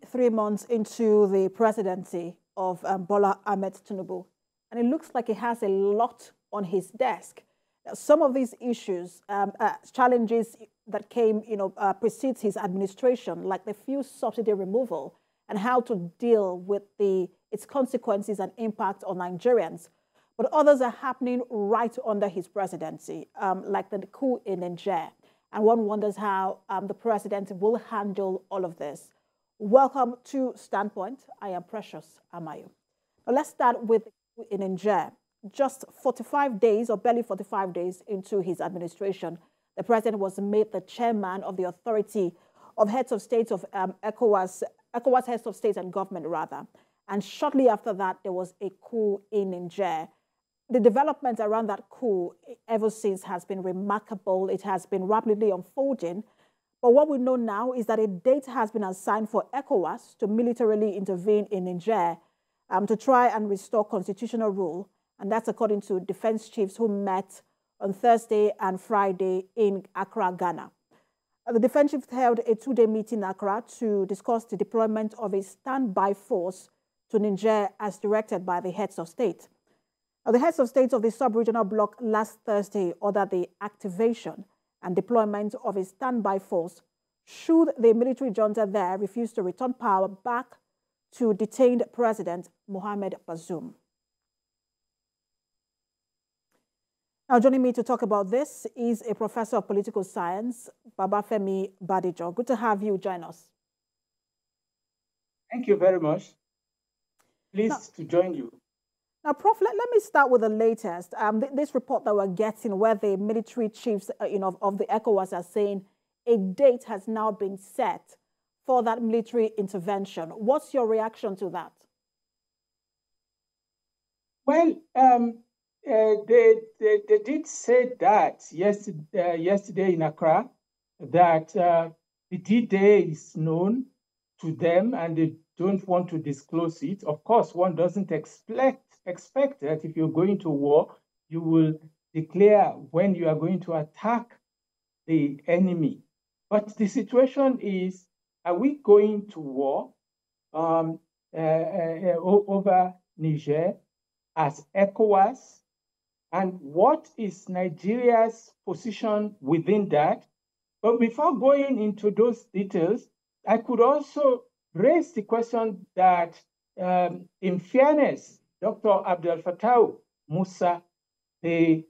3 months into the presidency of Bola Ahmed Tinubu, and it looks like he has a lot on his desk. Now, some of these issues, challenges that came, precedes his administration, like the fuel subsidy removal and how to deal with its consequences and impact on Nigerians. But others are happening right under his presidency, like the coup in Niger. And one wonders how the president will handle all of this. Welcome to Standpoint. I am Precious Amayo. Now let's start with the coup in Niger. Just 45 days, or barely 45 days into his administration, the president was made the chairman of the authority of heads of states of ECOWAS heads of state and government, rather. And shortly after that, there was a coup in Niger. The development around that coup ever since has been remarkable. It has been rapidly unfolding. But what we know now is that a date has been assigned for ECOWAS to militarily intervene in Niger to try and restore constitutional rule. And that's according to defense chiefs who met on Thursday and Friday in Accra, Ghana. The defense chiefs held a two-day meeting in Accra to discuss the deployment of a standby force to Niger as directed by the heads of state. Now, the heads of state of the sub-regional bloc last Thursday ordered the activation and deployment of a standby force should the military junta there refuse to return power back to detained President Mohamed Bazoum. Now, joining me to talk about this is a professor of political science, Babafemi Badijo. Good to have you join us. Thank you very much. Pleased to join you. Now, Prof, let me start with the latest. This report that we're getting where the military chiefs of the ECOWAS are saying a date has now been set for that military intervention. What's your reaction to that? Well, they did say that yesterday in Accra, that the D-Day is known to them and they don't want to disclose it. Of course, one doesn't expect that if you're going to war, you will declare when you are going to attack the enemy. But the situation is, are we going to war over Niger as ECOWAS? And what is Nigeria's position within that? But before going into those details, I could also raise the question that, in fairness, Dr. Abdel Fattah Musa, the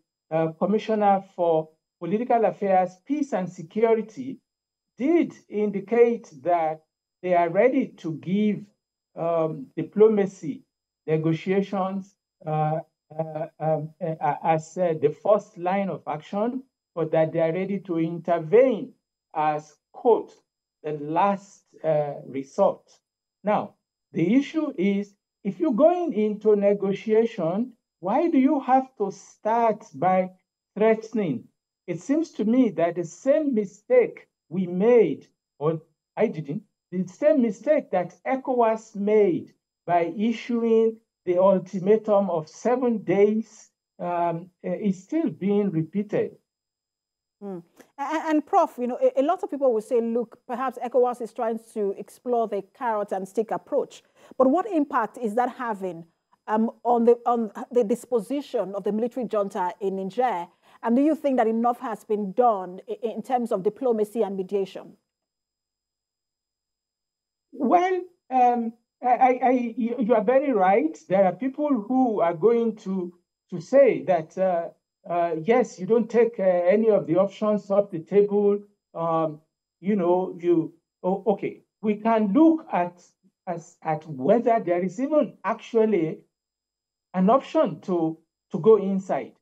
Commissioner for Political Affairs, Peace and Security, did indicate that they are ready to give diplomacy, negotiations, as the first line of action, but that they are ready to intervene as, quote, the last resort. Now, the issue is, if you're going into negotiation, why do you have to start by threatening? It seems to me that the same mistake we made, or I didn't, the same mistake that ECOWAS made by issuing the ultimatum of 7 days is still being repeated. And Prof, a lot of people will say, look, perhaps ECOWAS is trying to explore the carrot and stick approach. But what impact is that having on the disposition of the military junta in Niger? And do you think that enough has been done in terms of diplomacy and mediation? Well, you are very right. There are people who are going to say that, yes, you don't take any of the options off the table. Okay, we can look at whether there is even actually an option to go inside,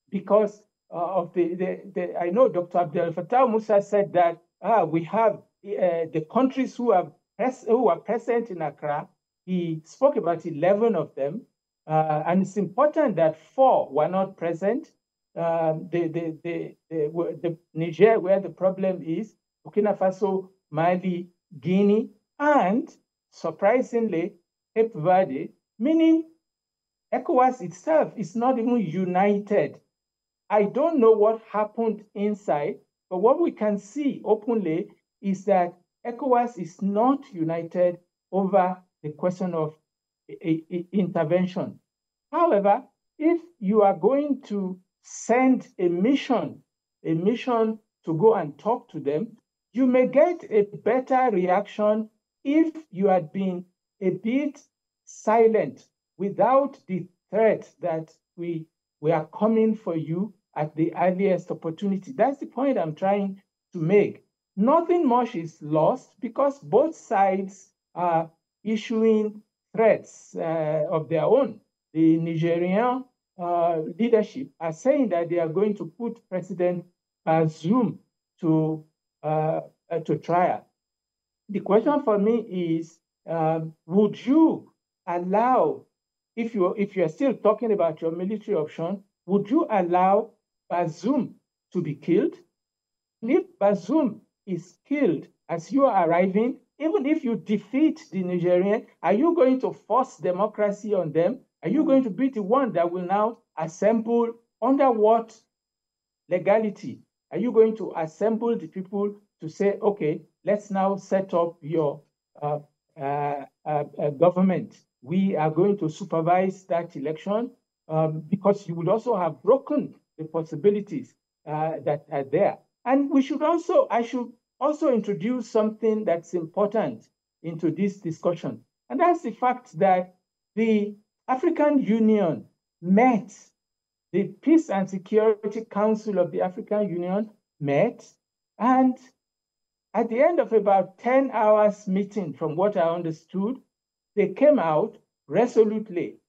because of I know Dr. Abdel Fattah Musa said that we have the countries who are present in Accra. He spoke about 11 of them, and it's important that 4 were not present. The Niger, where the problem is, Burkina Faso, Mali, Guinea, and surprisingly, Cape Verde, meaning ECOWAS itself is not even united. I don't know what happened inside, but what we can see openly is that ECOWAS is not united over the question of intervention. However, if you are going to send a mission to go and talk to them, you may get a better reaction if you had been a bit silent without the threat that we are coming for you at the earliest opportunity. That's the point I'm trying to make. Nothing much is lost because both sides are issuing threats of their own. The Nigerian leadership are saying that they are going to put President Bazoum to trial. The question for me is, would you allow, if you're still talking about your military option, would you allow Bazoum to be killed? And if Bazoum is killed as you are arriving, even if you defeat the Nigerian, are you going to force democracy on them? Are you going to be the one that will now assemble under what legality? Are you going to assemble the people to say, okay, let's now set up your government? We are going to supervise that election because you would also have broken the possibilities that are there. And I should also introduce something that's important into this discussion. And that's the fact that the African Union met, the Peace and Security Council of the African Union met, and at the end of about 10 hours meeting, from what I understood, they came out resolutely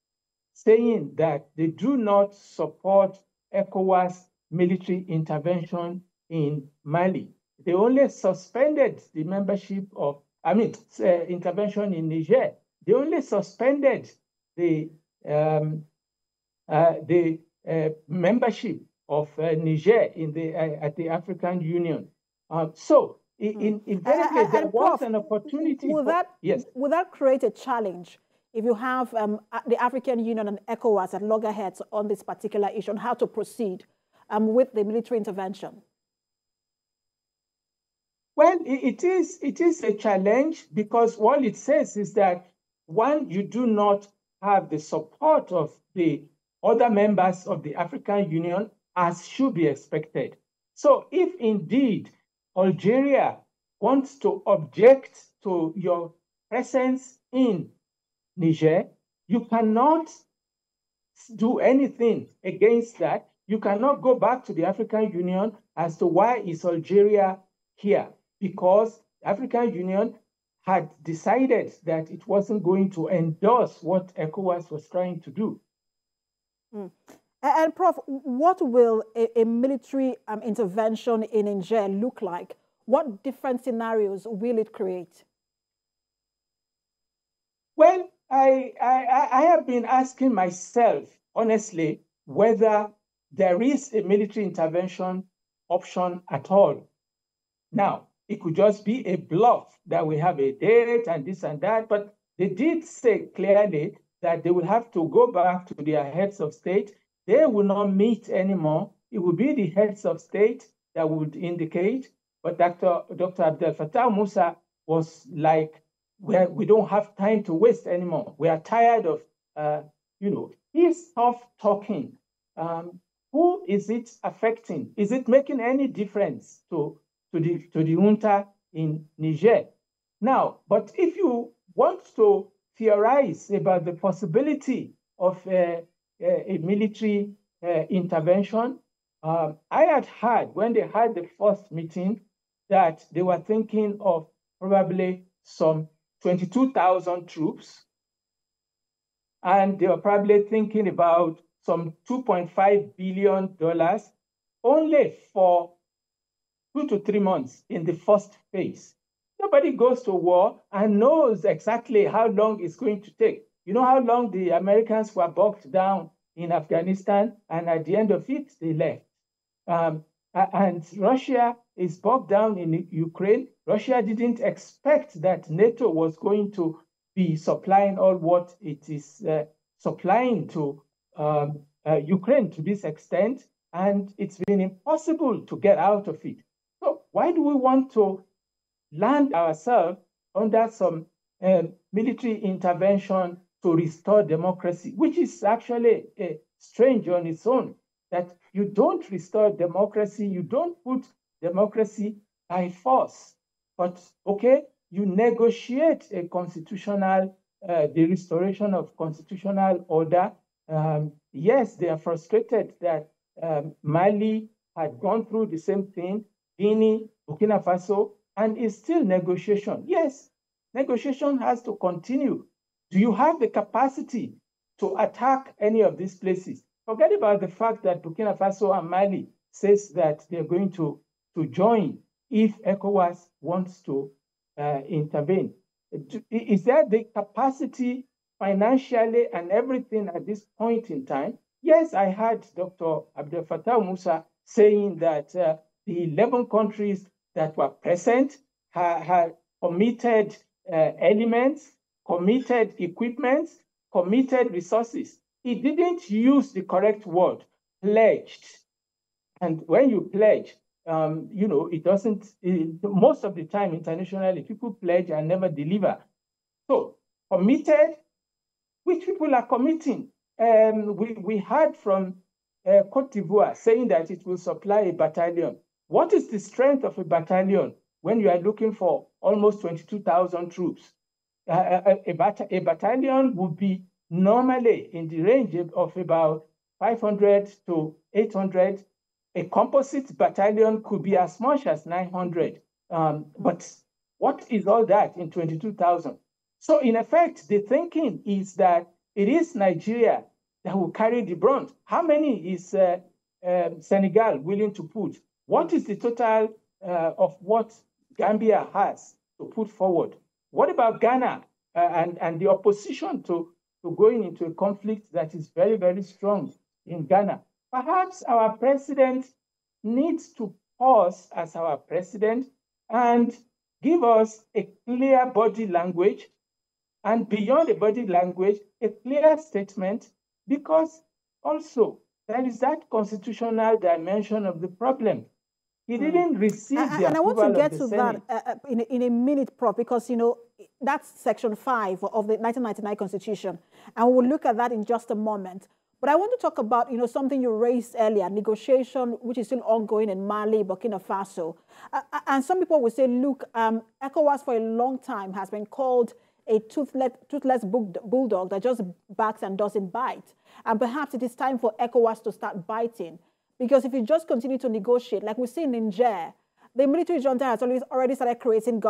saying that they do not support ECOWAS military intervention in Mali. They only suspended the membership of, intervention in Niger. They only suspended the membership of Niger at the African Union. So invariably, there was an opportunity. Will that create a challenge if you have the African Union and ECOWAS at loggerheads on this particular issue, on how to proceed with the military intervention? Well, it is a challenge because all it says is that, one, you do not have the support of the other members of the African Union as should be expected. So if indeed Algeria wants to object to your presence in Niger, you cannot do anything against that. You cannot go back to the African Union as to why is Algeria here, because the African Union had decided that it wasn't going to endorse what ECOWAS was trying to do. And Prof, what will a military intervention in Niger look like? What different scenarios will it create? Well, I have been asking myself, honestly, whether there is a military intervention option at all. Now, it could just be a bluff that we have a date and this and that, but they did say clearly that they will have to go back to their heads of state. They will not meet anymore. It will be the heads of state that would indicate. But Dr. Abdel Fattah Musa was like, we don't have time to waste anymore. We are tired of, he's tough talking. Who is it affecting? Is it making any difference to the junta in Niger? Now, but if you want to theorize about the possibility of a military intervention, I had heard when they had the first meeting that they were thinking of probably some 22,000 troops, and they were probably thinking about some $2.5 billion only for 2 to 3 months in the first phase. Nobody goes to war and knows exactly how long it's going to take. You know how long the Americans were bogged down in Afghanistan, and at the end of it, they left. And Russia is bogged down in Ukraine. Russia didn't expect that NATO was going to be supplying all what it is supplying to Ukraine to this extent, and it's been impossible to get out of it. So why do we want to land ourselves under some military intervention to restore democracy, which is actually strange on its own, that you don't restore democracy, you don't put democracy by force, but okay, you negotiate a constitutional, the restoration of constitutional order. Yes, they are frustrated that Mali had gone through the same thing, Guinea, Burkina Faso, and it's still negotiation. Yes, negotiation has to continue. Do you have the capacity to attack any of these places? Forget about the fact that Burkina Faso and Mali says that they're going to join if ECOWAS wants to intervene. Is there the capacity financially and everything at this point in time? Yes, I heard Dr. Abdel Fattah Musa saying that the 11 countries that were present had committed elements, committed equipment, committed resources. He didn't use the correct word, pledged. And when you pledge, it doesn't, most of the time internationally, people pledge and never deliver. So committed, which people are committing? We heard from Cote d'Ivoire saying that it will supply a battalion. What is the strength of a battalion when you are looking for almost 22,000 troops? A battalion would be normally in the range of about 500 to 800. A composite battalion could be as much as 900. But what is all that in 22,000? So in effect, the thinking is that it is Nigeria that will carry the brunt. How many is Senegal willing to put? What is the total of what Gambia has to put forward? What about Ghana and the opposition to going into a conflict that is very, very strong in Ghana? Perhaps our president needs to pause as our president and give us a clear body language, and beyond the body language, a clear statement, because also there is that constitutional dimension of the problem. He didn't receive the approval. And I want to get of the to Senate. that in a minute, Prof, because, that's Section 5 of the 1999 Constitution, and we'll look at that in just a moment. But I want to talk about, something you raised earlier, negotiation, which is still ongoing in Mali, Burkina Faso. And some people will say, look, ECOWAS for a long time has been called a toothless bulldog that just barks and doesn't bite. And perhaps it is time for ECOWAS to start biting. Because if you just continue to negotiate, like we see in Niger, the military junta has already started creating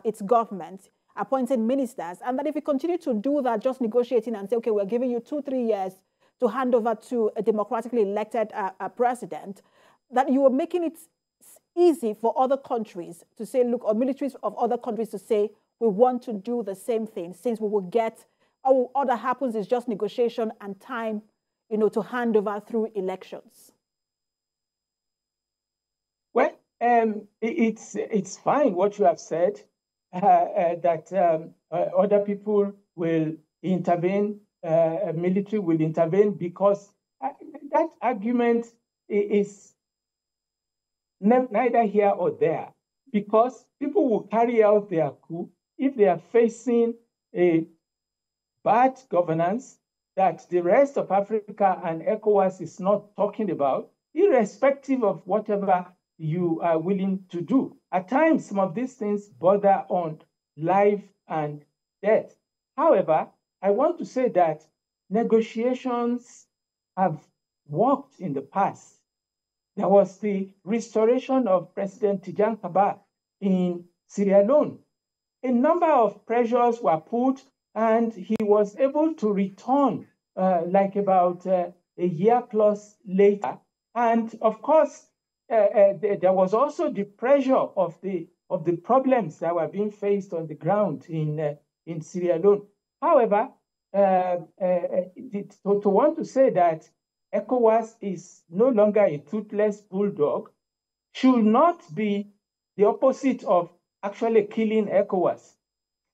its government, appointing ministers. And that if you continue to do that, just negotiating and say, okay, we're giving you 2-3 years to hand over to a democratically elected president, that you are making it easy for other countries to say, look, or militaries of other countries to say, we want to do the same thing, since we will get, all that happens is just negotiation and time, to hand over through elections. Well, it's fine what you have said, that other people will intervene, military will intervene, because that argument is neither here or there, because people will carry out their coup if they are facing a bad governance that the rest of Africa and ECOWAS is not talking about, irrespective of whatever you are willing to do. At times, some of these things border on life and death. However, I want to say that negotiations have worked in the past. There was the restoration of President Tijan Kaba in Sierra Leone. A number of pressures were put, and he was able to return like about a year plus later. And of course, there was also the pressure of the problems that were being faced on the ground in Sierra Leone. However, to want to say that ECOWAS is no longer a toothless bulldog should not be the opposite of actually killing ECOWAS,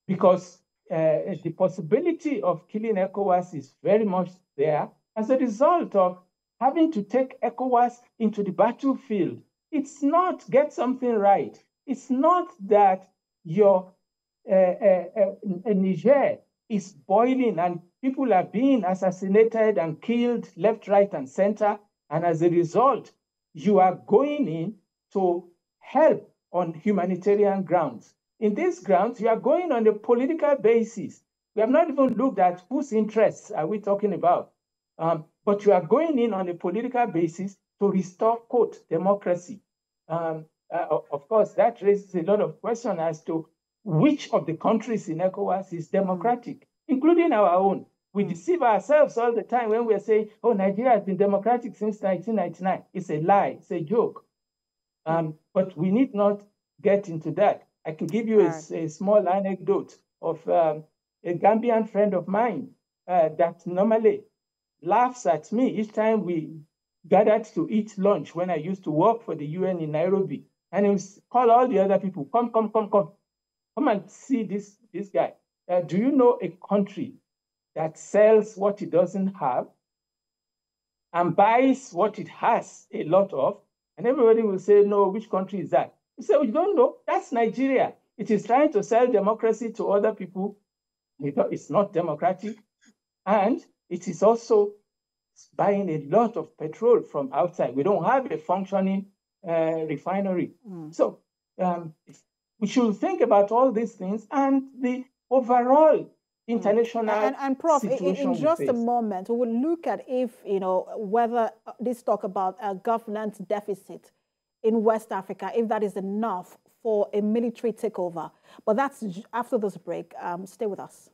because the possibility of killing ECOWAS is very much there as a result of having to take ECOWAS into the battlefield. It's not get something right. It's not that your Niger is boiling and people are being assassinated and killed left, right, and center. And as a result, you are going in to help on humanitarian grounds. In these grounds, you are going on a political basis. We have not even looked at whose interests are we talking about. But you are going in on a political basis to restore, quote, democracy. Of course, that raises a lot of questions as to which of the countries in ECOWAS is democratic, including our own. We deceive ourselves all the time when we're saying, oh, Nigeria has been democratic since 1999. It's a lie. It's a joke. But we need not get into that. I can give you a small anecdote of a Gambian friend of mine that normally laughs at me each time we gathered to eat lunch when I used to work for the UN in Nairobi. And he would call all the other people, come and see this guy. Do you know a country that sells what it doesn't have and buys what it has a lot of? And everybody will say, no, which country is that? You say, we don't know. That's Nigeria. It is trying to sell democracy to other people. It's not democratic. And it is also buying a lot of petrol from outside. We don't have a functioning refinery. So we should think about all these things and the overall international and Prof, situation in just a moment, we will look at if, whether this talk about a governance deficit in West Africa, if that is enough for a military takeover. But that's after this break. Stay with us.